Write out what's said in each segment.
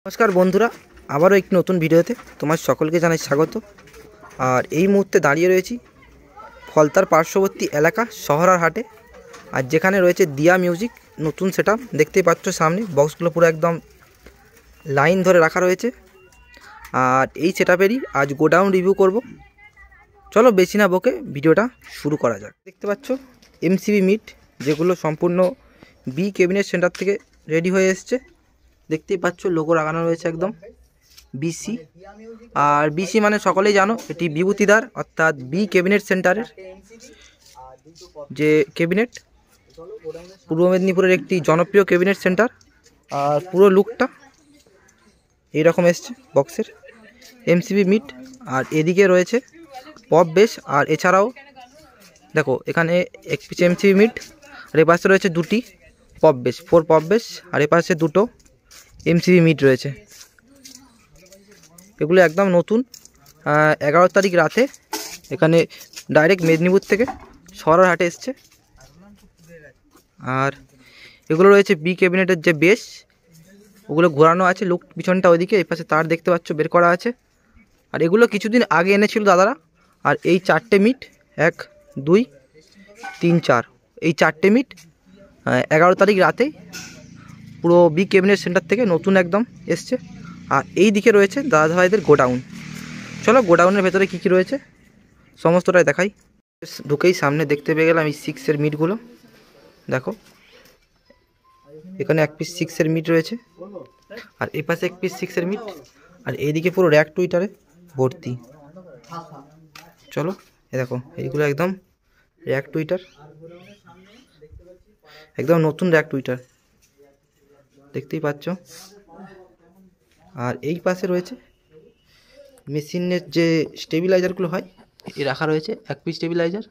নমস্কার বন্ধুরা, আবারও একটি নতুন ভিডিওতে তোমার সকলকে জানাই স্বাগত। আর এই মুহূর্তে দাঁড়িয়ে রয়েছি ফলতার পার্শ্ববর্তী এলাকা শহরার হাটে, আর যেখানে রয়েছে দিয়া মিউজিক নতুন সেটআপ। দেখতেই পাচ্ছ সামনে বক্সগুলো পুরো একদম লাইন ধরে রাখা রয়েছে। আর এই সেটআপেরই আজ গোডাউন রিভিউ করব। চলো বেশি না বকে ভিডিওটা শুরু করা যাক। দেখতে পাচ্ছ এমসিবি মিট, যেগুলো সম্পূর্ণ বি ক্যাবিনেট সেন্টার থেকে রেডি হয়ে এসছে। দেখতেই পাচ্ছ লোগো লাগানো রয়েছে একদম বিসি। আর বিসি মানে সকলেই জানো, এটি বিভূতিদার অর্থাৎ বি ক্যাবিনেট সেন্টারের যে ক্যাবিনেট, পূর্ব মেদিনীপুরের একটি জনপ্রিয় ক্যাবিনেট সেন্টার। আর পুরো লুকটা এইরকম এসছে বক্সের এমসিবি মিট। আর এদিকে রয়েছে পপ বেস, আর এছাড়াও দেখো এখানে এক পিস এমসিবি মিট, আর এ পাশে রয়েছে দুটি পপ বেস, 4 পপ বেস, আর এ পাশে দুটো এমসিবি মিট রয়েছে। এগুলো একদম নতুন, 11 তারিখ রাতে এখানে ডাইরেক্ট মেদিনীপুর থেকে শহরের হাটে এসছে। আর এগুলো রয়েছে বি ক্যাবিনেটের যে বেস, ওগুলো ঘোরানো আছে, লুক পিছনটা ওইদিকে, এই পাশে তার দেখতে পাচ্ছ বের করা আছে। আর এগুলো কিছুদিন আগে এনেছিল দাদারা। আর এই 4টে মিট 1 2 3 4, এই 4টে মিট 11 তারিখ রাতে পুরো বি ক্যাবিনেট সেন্টার থেকে নতুন একদম এসছে। আর এই দিকে রয়েছে দাদা ভাইদের গোডাউন। চলো গোডাউনের ভেতরে কী কী রয়েছে সমস্তটাই দেখাই। ঢুকেই সামনে দেখতে পেয়ে গেলাম এই 6-এর মিটগুলো। দেখো এখানে 1 পিস 6-এর মিট রয়েছে, আর এই পাশে 1 পিস 6-এর মিট, আর এইদিকে পুরো র্যাক টুইটারে ভর্তি। চলো এ দেখো এইগুলো একদম র্যাক টুইটার, একদম নতুন র্যাক টুইটার দেখতেই পাচ্ছ। আর এই পাশে রয়েছে মেশিনের যে স্টেবিলাইজারগুলো হয়, এ রাখা রয়েছে 1 পিস স্টেবিলাইজার।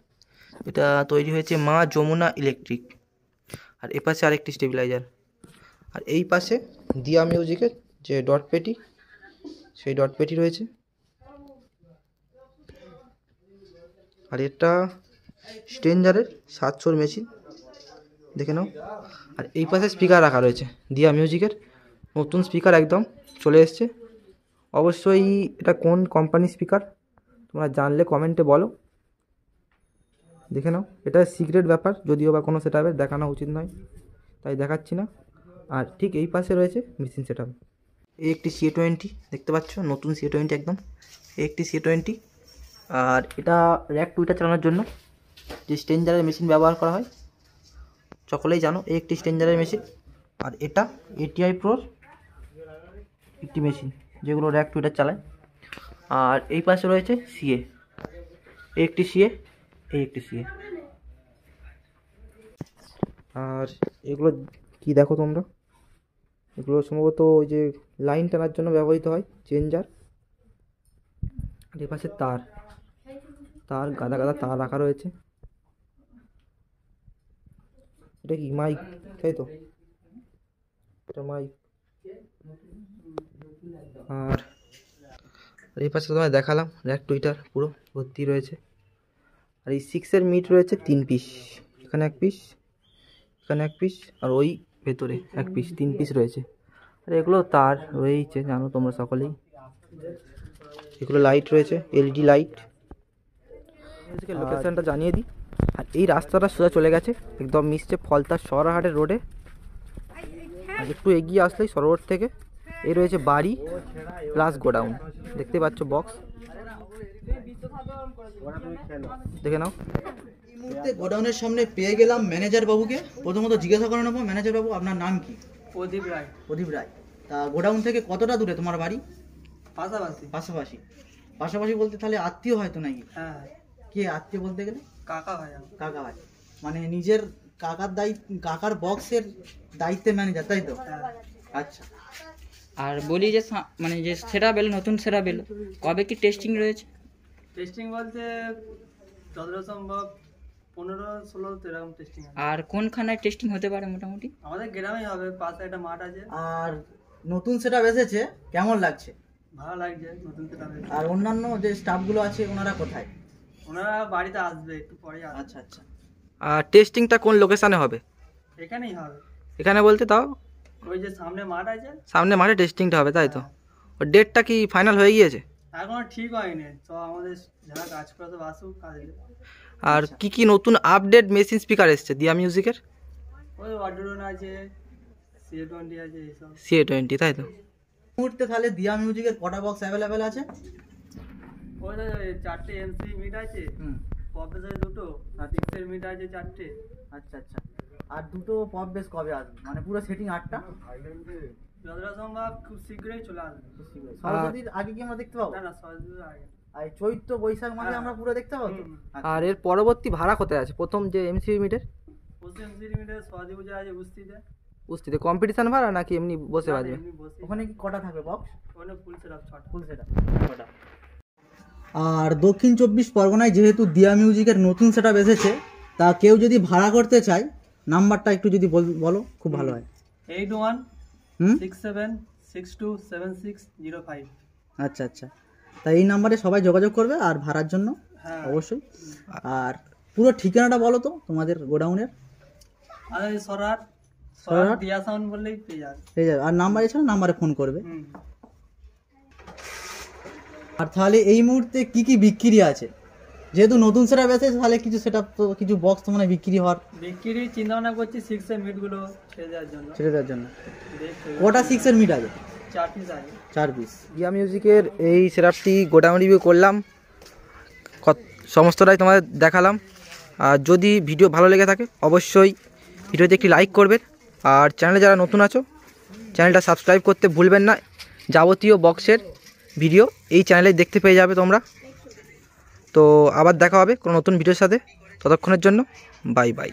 এটা তৈরি হয়েছে মা যমুনা ইলেকট্রিক। আর এ পাশে আরেকটি স্টেবিলাইজার। আর এই পাশে দিয়া মিউজিকের যে ডট পেটি, সেই ডট পেটি রয়েছে। আর এটা স্ট্রেঞ্জারের 700 মেশিন, দেখে নাও। আর এই পাশে স্পিকার রাখা রয়েছে দিয়া মিউজিকের নতুন স্পিকার, একদম চলে এসছে। অবশ্যই এটা কোন কোম্পানির স্পিকার তোমরা জানলে কমেন্টে বলো, দেখে নাও। এটা সিক্রেট ব্যাপার, যদিও বা কোনো সেটআপে দেখানো উচিত নয়, তাই দেখাচ্ছি না। আর ঠিক এই পাশে রয়েছে মেশিন সেটআপ। এই একটি C20 দেখতে পাচ্ছ, নতুন C20 একদম, এই একটি C20। আর এটা র্যাক টুইটার চালানোর জন্য যে স্ট্রেঞ্জারের মেশিন ব্যবহার করা হয় সকলেই জানো, এই একটি স্ট্রেঞ্জারের মেশিন। আর এটা ATI প্রোর একটি মেশিন, যেগুলো র্যাক টুইটার চালায়। আর এই পাশে রয়েছে CA, এই একটি CA, এই একটি CA। আর এগুলো কি দেখো তোমরা, এগুলো সম্ভবত ওই যে লাইন টানার জন্য ব্যবহৃত হয়, চেঞ্জার। আর এই পাশে তার গাদা গাদা তার রাখা রয়েছে। এটা কি মাইক, তাই তো? এটা মাইক। আর এই পাশে তোমায় দেখালাম র্যাক টুইটার পুরো ভর্তি রয়েছে। আর এই 6-এর মিট রয়েছে 3 পিস, এখানে 1 পিস, এখানে 1 পিস, আর ওই ভেতরে 1 পিস, 3 পিস রয়েছে। আর এগুলো তার রয়েছে, জানো তোমরা সকলেই। এগুলো লাইট রয়েছে, LED লাইট। লোকেশনটা জানিয়ে দিই। আর এই রাস্তাটা সোজা চলে গেছে, একদম মিশছে ফলতার শহরহাটের রোডে। আর একটু এগিয়ে আসলেই সরোবর থেকে এই রয়েছে বাড়ি প্লাস গোডাউন, দেখতে পাচ্ছ বক্স, দেখে নাও। এই মুহূর্তে গোডাউনের সামনে পেয়ে গেলাম ম্যানেজার বাবুকে। প্রথমত জিজ্ঞাসা করে নেবো, ম্যানেজার বাবু আপনার নাম কি? প্রদীপ রায়। প্রদীপ রায়। তা গোডাউন থেকে কতটা দূরে তোমার বাড়ি? পাশাপাশি। পাশাপাশি। পাশাপাশি বলতে তাহলে আত্মীয় হয়তো নাকি? হ্যাঁ, কে আত্মীয় বলতে গেলে? কাকা ভাই আমার। কাকা ভাই, মানে নিজের কাকার দায়িত্ব, কাকার বক্সের দায়িত্বে ম্যানেজার, তাই তো? হ্যাঁ। আচ্ছা। আর বলি যে মানে যে সেরা বেল, নতুন সেরা বেল কবে কি টেস্টিং রয়েছে? টেস্টিং বলতে যতটা সম্ভব 15-16 তো এরকম টেস্টিং আছে। আর কোনখানায় টেস্টিং হতে পারে মোটামুটি? আমাদের গ্রামেই হবে, পাশে একটা মাঠ আছে। আর নতুন সেটআপ এসেছে, কেমন লাগছে? ভালো লাগছে নতুন সেটা। আর অন্যান্য যে স্টাফগুলো আছে ওনারা কোথায়? ওনারা বাড়িতে আসবে একটু পরে আসবে। আচ্ছা আচ্ছা। আর টেস্টিংটা কোন লোকেশানে হবে? এখানেই হবে। এখানে বলতে তাও ওই যে সামনে মাঠ আছে, সামনে মাঠে টেস্টিংটা হবে, তাই তো? ও ডেটটা কি ফাইনাল হয়ে গিয়েছে? এখনো ঠিক হয়নি, তো আমাদের যারা কাজ করে তো আসুক কাজে। আর কি কি নতুন আপডেট মেশিন স্পিকার এসছে দিয়া মিউজিকের? ওই অডিওন আছে, C20 আছে, এইসব। CA20, তাই তো? এই মুহূর্তে তাহলে দিয়া মিউজিকের কটা বক্স অ্যাভেলেবেল আছে? ওই তো 4টে MC মিট আছে, প্রফেসর 2টো, আর 6 মিট আছে 4টে। আচ্ছা আচ্ছা। আর দুটো পপ বেস কবে আসবে, মানে পুরো সেটিং 8টা? যতটা সম্ভব খুব শীঘ্রই চলে আসবে। সরস্বতীর আগে কি আমরা দেখতে পাবো? না না, সরস্বতীর আগে। আর এই চৈত্র বৈশাখ মাসে হ্যাঁ। আমরা পুরো দেখতে পাবো তো? হুম। আচ্ছা। আর এর পরবর্তী ভাড়া কোথায় আছে? প্রথম যে এমসি মিটের পশ্চিম MC মিটে সরস্বতী পূজা আছে বুস্তিতে। বুঝতে কম্পিটিশন ভাড়া নাকি এমনি বসে বাজবে? এমনি বসে। ওখানে কি কটা থাকবে বক্স? ওখানে ফুল সেটআপ 6টা। ফুল সেটআপ কটা? আর দক্ষিণ 24 পরগনায় যেহেতু দিয়া মিউজিকের নতুন সেটআপ এসেছে, তা কেউ যদি ভাড়া করতে চায় নাম্বারটা একটু যদি বলো খুব ভালো হয়। 8167627605। আচ্ছা আচ্ছা। তা এই নাম্বারে সবাই যোগাযোগ করবে আর ভাড়ার জন্য হ্যাঁ অবশ্যই। আর পুরো ঠিকানাটা বলো তো তোমাদের গোডাউনের। আর এই সরাট সরাট? দিয়া সাউন্ড বললেই পেয়ে যাবে। পেয়ে যাবে। আর নাম্বার এছাড়া নাম্বারে ফোন করবে। হুম। আর তাহলে এই মুহূর্তে কি কি বিক্রি আছে? যেহেতু নতুন সেটআপ এসেছে তাহলে কিছু সেটআপ তো কিছু বক্স তো মানে বিক্রি হওয়ার বিক্রি চিন্তা ভাবনা করছি 6 এর মিটগুলো ছেড়ে দেওয়ার জন্য। ছেড়ে দেওয়ার জন্য। দেখতে কটা 6 এর মিট আছে? 4 পিস আছে। 4 পিস। দিয়া মিউজিকের এই সেটআপটি গোডাউন রিভিউ করলাম, সমস্তটাই তোমাদের দেখালাম। আর যদি ভিডিও ভালো লেগে থাকে অবশ্যই ভিডিওতে একটি লাইক করবেন, আর চ্যানেলে যারা নতুন আছো চ্যানেলটা সাবস্ক্রাইব করতে ভুলবেন না। যাবতীয় বক্সের ভিডিও এই চ্যানেলে দেখতে পেয়ে যাবে তোমরা। তো আবার দেখা হবে কোনো নতুন ভিডিওর সাথে, ততক্ষণের জন্য বাই বাই।